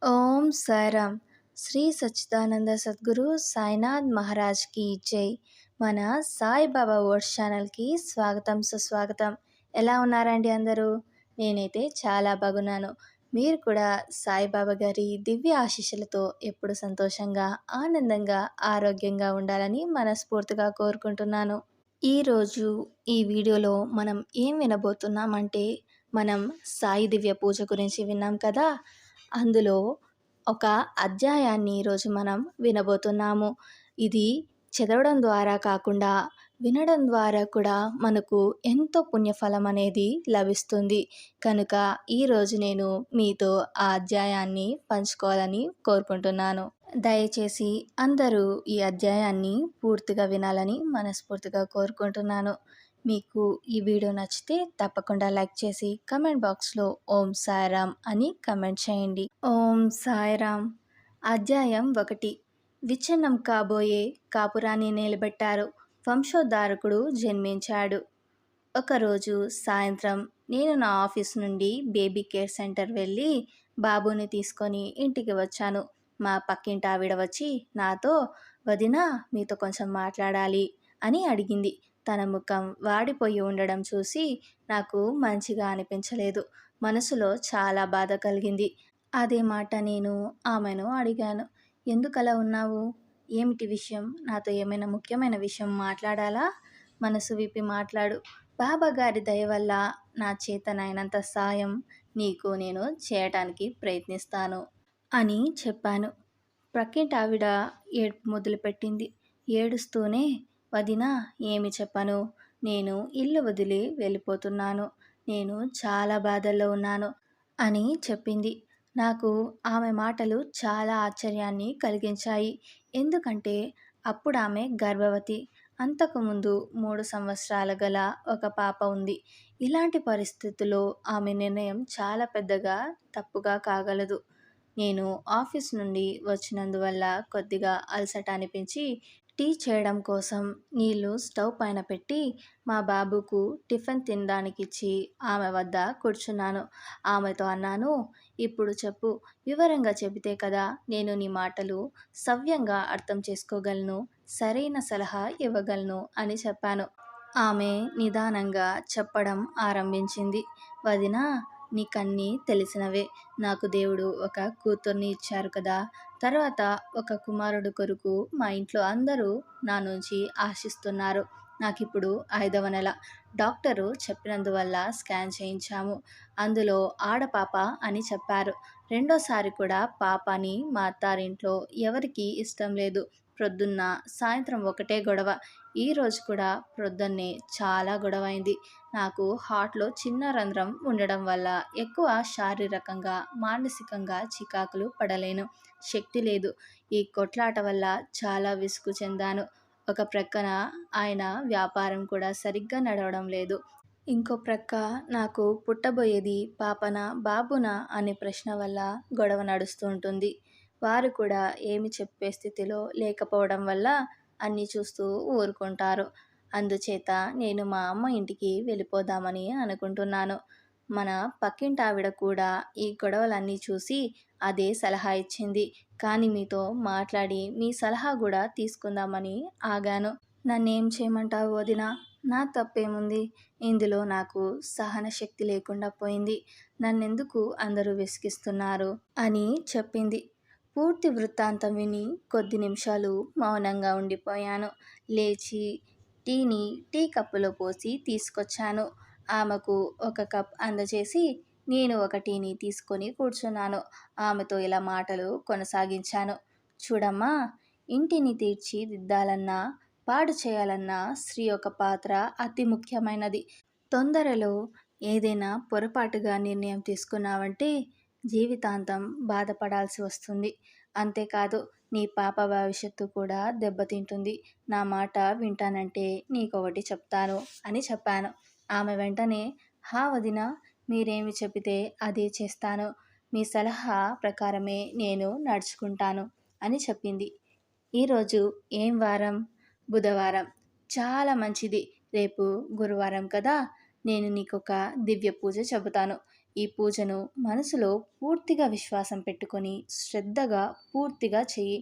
ఓం సాయిరామ్. శ్రీ సచ్చిదానంద సద్గురు సాయినాథ్ మహారాజ్కి జై. మన సాయిబాబా వర్డ్స్ ఛానల్కి స్వాగతం సుస్వాగతం. ఎలా ఉన్నారండి అందరూ? నేనైతే చాలా బాగున్నాను. మీరు కూడా సాయిబాబా గారి దివ్య ఆశీస్సులతో ఎప్పుడు సంతోషంగా, ఆనందంగా, ఆరోగ్యంగా ఉండాలని మనస్ఫూర్తిగా కోరుకుంటున్నాను. ఈరోజు ఈ వీడియోలో మనం ఏం వినబోతున్నామంటే, మనం సాయి దివ్య పూజ గురించి విన్నాం కదా, అందులో ఒక అధ్యాయాన్ని ఈరోజు మనం వినబోతున్నాము. ఇది చదవడం ద్వారా కాకుండా వినడం ద్వారా కూడా మనకు ఎంతో పుణ్యఫలం అనేది లభిస్తుంది. కనుక ఈరోజు నేను మీతో ఆ అధ్యాయాన్ని పంచుకోవాలని కోరుకుంటున్నాను. దయచేసి అందరూ ఈ అధ్యాయాన్ని పూర్తిగా వినాలని మనస్ఫూర్తిగా కోరుకుంటున్నాను. మీకు ఈ వీడియో నచ్చితే తప్పకుండా లైక్ చేసి కమెంట్ బాక్స్లో ఓం సాయిరామ్ అని కమెంట్ చేయండి. ఓం సాయిరామ్. అధ్యాయం 1. విచ్ఛిన్నం కాబోయే కాపురాన్ని నిలబెట్టారు. వంశోద్ధారకుడు జన్మించాడు. ఒకరోజు సాయంత్రం నేను నా ఆఫీస్ నుండి బేబీ కేర్ సెంటర్ వెళ్ళి బాబుని తీసుకొని ఇంటికి వచ్చాను. మా పక్కింటి ఆవిడ వచ్చి నాతో, వదినా మీతో కొంచెం మాట్లాడాలి అని అడిగింది. తన ముఖం వాడిపోయి ఉండడం చూసి నాకు మంచిగా అనిపించలేదు. మనసులో చాలా బాధ కలిగింది. అదే మాట నేను ఆమెను అడిగాను. ఎందుకలా ఉన్నావు? ఏమిటి విషయం? నాతో ఏమైనా ముఖ్యమైన విషయం మాట్లాడాలా? మనసు విప్పి మాట్లాడు. బాబా గారి దయ వల్ల నా చేతనైనంత సాయం నీకు నేను చేయటానికి ప్రయత్నిస్తాను అని చెప్పాను. ప్రక్కింటి ఆవిడ ఏడుపు మొదలుపెట్టింది. ఏడుస్తూనే, వదినా ఏమి చెప్పను, నేను ఇల్లు వదిలి వెళ్ళిపోతున్నాను, నేను చాలా బాధల్లో ఉన్నాను అని చెప్పింది. నాకు ఆమె మాటలు చాలా ఆశ్చర్యాన్ని కలిగించాయి. ఎందుకంటే అప్పుడు ఆమె గర్భవతి. అంతకుముందు 3 సంవత్సరాల గల ఒక పాప ఉంది. ఇలాంటి పరిస్థితుల్లో ఆమె నిర్ణయం చాలా పెద్దగా తప్పుగా కాగలదు. నేను ఆఫీస్ నుండి వచ్చినందువల్ల కొద్దిగా అలసట అనిపించి టీ చేయడం కోసం నీళ్లు స్టవ్ పైన పెట్టి మా బాబుకు టిఫిన్ తినడానికిచ్చి ఆమె వద్ద కూర్చున్నాను. ఆమెతో అన్నాను, ఇప్పుడు చెప్పు, వివరంగా చెబితే కదా నేను నీ మాటలు సవ్యంగా అర్థం చేసుకోగలను, సరైన సలహా ఇవ్వగలను అని చెప్పాను. ఆమె నిదానంగా చెప్పడం ఆరంభించింది. వదినా, నీకన్నీ తెలిసినవే. నాకు దేవుడు ఒక కూతుర్ని ఇచ్చారు కదా. తర్వాత ఒక కుమారుడు కొరకు మా ఇంట్లో అందరూ నా నుంచి ఆశిస్తున్నారు. నాకిప్పుడు 5వ నెల. డాక్టరు చెప్పినందువల్ల స్కాన్ చేయించాము. అందులో ఆడపాప అని చెప్పారు. రెండోసారి కూడా పాప అని మా అత్తారింట్లో ఎవరికీ ఇష్టం లేదు. ప్రొద్దున్న సాయంత్రం ఒకటే గొడవ. ఈరోజు కూడా ప్రొద్దున్నే చాలా గొడవైంది. నాకు హార్ట్లో చిన్న రంధ్రం ఉండడం వల్ల ఎక్కువ శారీరకంగా, మానసికంగా చికాకులు పడలేను. శక్తి లేదు. ఈ కొట్లాట వల్ల చాలా విసుగు చెందాను. ఒక ప్రక్కన ఆయన వ్యాపారం కూడా సరిగ్గా నడవడం లేదు. ఇంకో ప్రక్క నాకు పుట్టబోయేది పాపనా బాబునా అనే ప్రశ్న వల్ల గొడవ నడుస్తూ ఉంటుంది. వారు కూడా ఏమి చెప్పే స్థితిలో లేకపోవడం వల్ల అన్నీ చూస్తూ ఊరుకుంటారు. అందుచేత నేను మా అమ్మ ఇంటికి వెళ్ళిపోదామని అనుకుంటున్నాను. మన పక్కింటి ఆవిడ కూడా ఈ గొడవలన్నీ చూసి అదే సలహా ఇచ్చింది. కానీ మీతో మాట్లాడి మీ సలహా కూడా తీసుకుందామని ఆగాను. నన్నేం చేయమంటావు వదినా? నా తప్పేముంది? ఇందులో నాకు సహన శక్తి లేకుండా పోయింది. నన్నెందుకు అందరూ విసిగిస్తున్నారు అని చెప్పింది. పూర్తి వృత్తాంతం విని కొద్ది నిమిషాలు మౌనంగా ఉండిపోయాను. లేచి టీని టీ కప్పులో పోసి తీసుకొచ్చాను. ఆమెకు ఒక కప్ అందజేసి నేను ఒక టీని తీసుకొని కూర్చున్నాను. ఆమెతో ఇలా మాటలు కొనసాగించాను. చూడమ్మా, ఇంటిని తీర్చిదిద్దాలన్నా, పాడు చేయాలన్నా స్త్రీ యొక్క పాత్ర అతి ముఖ్యమైనది. తొందరలో ఏదైనా పొరపాటుగా నిర్ణయం తీసుకున్నావంటే జీవితాంతం బాధపడాల్సి వస్తుంది. అంతేకాదు, నీ పాప భవిష్యత్తు కూడా దెబ్బతింటుంది. నా మాట వింటానంటే నీకొకటి చెప్తాను అని చెప్పాను. ఆమె వెంటనే, హా వదినా, మీరేమి చెబితే అదే చేస్తాను. మీ సలహా ప్రకారమే నేను నడుచుకుంటాను అని చెప్పింది. ఈరోజు ఏం వారం? బుధవారం. చాలా మంచిది. రేపు గురువారం కదా. నేను నీకొక దివ్య పూజ చెబుతాను. ఈ పూజను మనసులో పూర్తిగా విశ్వాసం పెట్టుకొని శ్రద్ధగా పూర్తిగా చెయ్యి.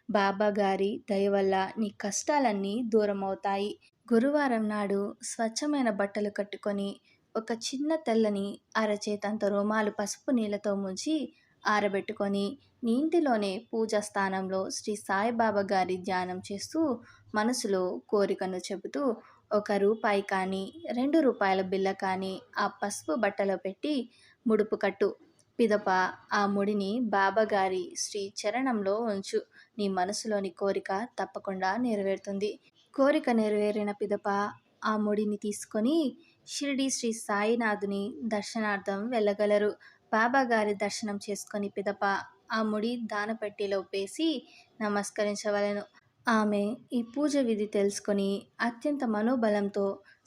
బాబా గారి దయ వల్ల నీ కష్టాలన్నీ దూరమవుతాయి. గురువారం నాడు స్వచ్ఛమైన బట్టలు కట్టుకొని ఒక చిన్న తెల్లని అరచేతంత రోమాలు పసుపు నీళ్ళతో ముంచి ఆరబెట్టుకొని నీ ఇంటిలోనే పూజా స్థానంలో శ్రీ సాయిబాబా గారి ధ్యానం చేస్తూ మనసులో కోరికను చెబుతూ రూ. 1 కానీ రూ. 2 బిళ్ళ కానీ ఆ పసుపు బట్టలో పెట్టి ముడుపు కట్టు. పిదప ఆ ముడిని బాబాగారి శ్రీ చరణంలో ఉంచు. నీ మనసులోని కోరిక తప్పకుండా నెరవేరుతుంది. కోరిక నెరవేరిన పిదప ఆ ముడిని తీసుకొని షిరిడి శ్రీ సాయినాథుని దర్శనార్థం వెళ్ళగలరు. బాబాగారి దర్శనం చేసుకొని పిదప ఆ ముడి దానపెట్టిలో వేసి నమస్కరించవలెను. ఆమె ఈ పూజ విధి తెలుసుకొని అత్యంత మనోబలంతో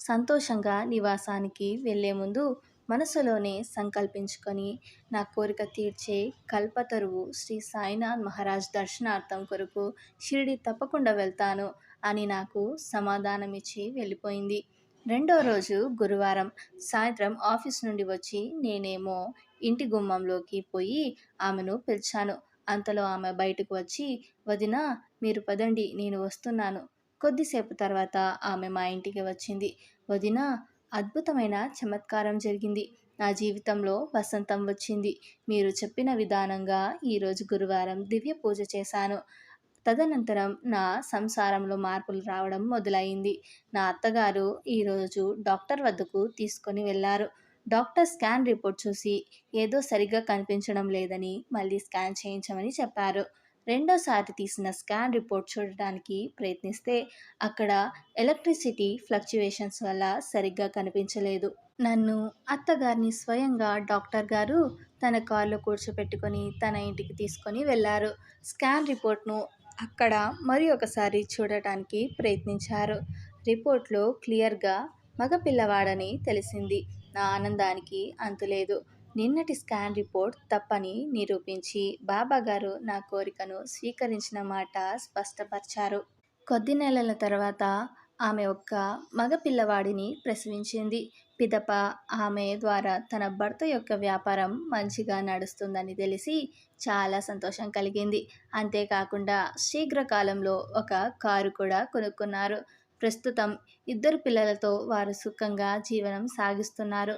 సంతోషంగా నివాసానికి వెళ్ళే ముందు మనసులోనే సంకల్పించుకొని నా కోరిక తీర్చే కల్పతరువు శ్రీ సాయినాథ్ మహారాజ్ దర్శనార్థం కొరకు షిరిడి తప్పకుండా వెళ్తాను అని నాకు సమాధానమిచ్చి వెళ్ళిపోయింది. రెండో రోజు గురువారం సాయంత్రం ఆఫీస్ నుండి వచ్చి నేనేమో ఇంటి గుమ్మంలోకి పోయి ఆమెను పిలిచాను. అంతలో ఆమె బయటకు వచ్చి, వదినా మీరు పదండి నేను వస్తున్నాను. కొద్దిసేపు తర్వాత ఆమె మా ఇంటికి వచ్చింది. వదినా అద్భుతమైన చమత్కారం జరిగింది. నా జీవితంలో వసంతం వచ్చింది. మీరు చెప్పిన విధానంగా ఈరోజు గురువారం దివ్య పూజ చేశాను. తదనంతరం నా సంసారంలో మార్పులు రావడం మొదలైంది. నా అత్తగారు ఈరోజు డాక్టర్ వద్దకు తీసుకొని వెళ్ళారు. డాక్టర్ స్కాన్ రిపోర్ట్ చూసి ఏదో సరిగ్గా కనిపించడం లేదని మళ్ళీ స్కాన్ చేయించమని చెప్పారు. రెండోసారి తీసిన స్కాన్ రిపోర్ట్ చూడటానికి ప్రయత్నిస్తే అక్కడ ఎలక్ట్రిసిటీ ఫ్లక్చువేషన్స్ వల్ల సరిగ్గా కనిపించలేదు. నన్ను అత్తగారిని స్వయంగా డాక్టర్ గారు తన కారులో కూర్చోపెట్టుకొని తన ఇంటికి తీసుకొని వెళ్ళారు. స్కాన్ రిపోర్ట్ను అక్కడ మరి ఒకసారి చూడటానికి ప్రయత్నించారు. రిపోర్ట్లో క్లియర్గా మగపిల్లవాడని తెలిసింది. నా ఆనందానికి అంతులేదు. నిన్నటి స్కాన్ రిపోర్ట్ తప్పని నిరూపించి బాబాగారు నా కోరికను స్వీకరించిన మాట స్పష్టపరిచారు. కొద్ది నెలల తర్వాత ఆమె ఒక్క మగపిల్లవాడిని ప్రసవించింది. పిదప ఆమె ద్వారా తన భర్త యొక్క వ్యాపారం మంచిగా నడుస్తుందని తెలిసి చాలా సంతోషం కలిగింది. అంతేకాకుండా శీఘ్రకాలంలో ఒక కారు కూడా కొనుక్కున్నారు. ప్రస్తుతం 2 పిల్లలతో వారు సుఖంగా జీవనం సాగిస్తున్నారు.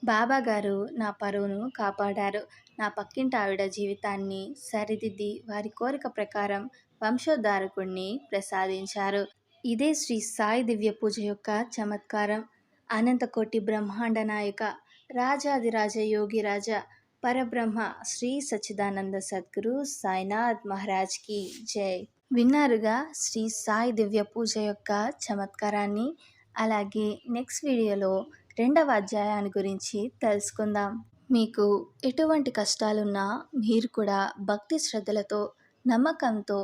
బాబాగారు నా పరువును కాపాడారు. నా పక్కింటి ఆవిడ జీవితాన్ని సరిదిద్ది వారి కోరిక ప్రకారం వంశోద్ధారకుణ్ణి ప్రసాదించారు. ఇదే శ్రీ సాయి దివ్య పూజ యొక్క చమత్కారం. అనంతకోటి బ్రహ్మాండ నాయక రాజాదిరాజ యోగిరాజ పరబ్రహ్మ శ్రీ సచ్చిదానంద సద్గురు సాయినాథ్ మహారాజ్కి జై. విన్నారుగా శ్రీ సాయి దివ్య పూజ యొక్క చమత్కారాన్ని. అలాగే నెక్స్ట్ వీడియోలో 2వ అధ్యాయాన్ని గురించి తెలుసుకుందాం. మీకు ఎటువంటి కష్టాలున్నా మీరు కూడా భక్తి శ్రద్ధలతో నమ్మకంతో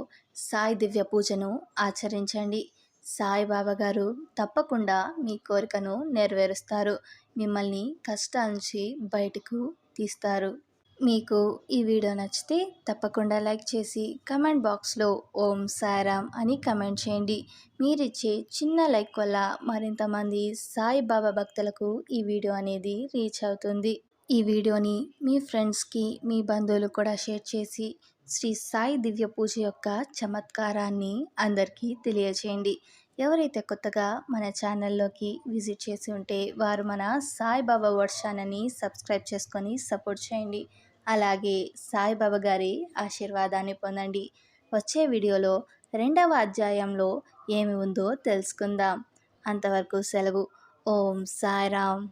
సాయి దివ్య పూజను ఆచరించండి. సాయిబాబా గారు తప్పకుండా మీ కోరికను నెరవేరుస్తారు. మిమ్మల్ని కష్టాల నుంచి బయటకు తీస్తారు. మీకు ఈ వీడియో నచ్చితే తప్పకుండా లైక్ చేసి కమెంట్ బాక్స్లో ఓం సాయిరామ్ అని కమెంట్ చేయండి. మీరిచ్చే చిన్న లైక్ వల్ల మరింత మంది సాయిబాబా భక్తులకు ఈ వీడియో అనేది రీచ్ అవుతుంది. ఈ వీడియోని మీ ఫ్రెండ్స్కి మీ బంధువులు కూడా షేర్ చేసి శ్రీ సాయి దివ్య పూజ యొక్క చమత్కారాన్ని అందరికీ తెలియజేయండి. ఎవరైతే కొత్తగా మన ఛానల్లోకి విజిట్ చేసి ఉంటే వారు మన సాయిబాబా వర్డ్ ఛానల్ని సబ్స్క్రైబ్ చేసుకొని సపోర్ట్ చేయండి. అలాగే సాయిబాబా గారి ఆశీర్వాదాన్ని పొందండి. వచ్చే వీడియోలో 2వ అధ్యాయంలో ఏమి ఉందో తెలుసుకుందాం. అంతవరకు సెలవు. ఓం సాయిరామ్.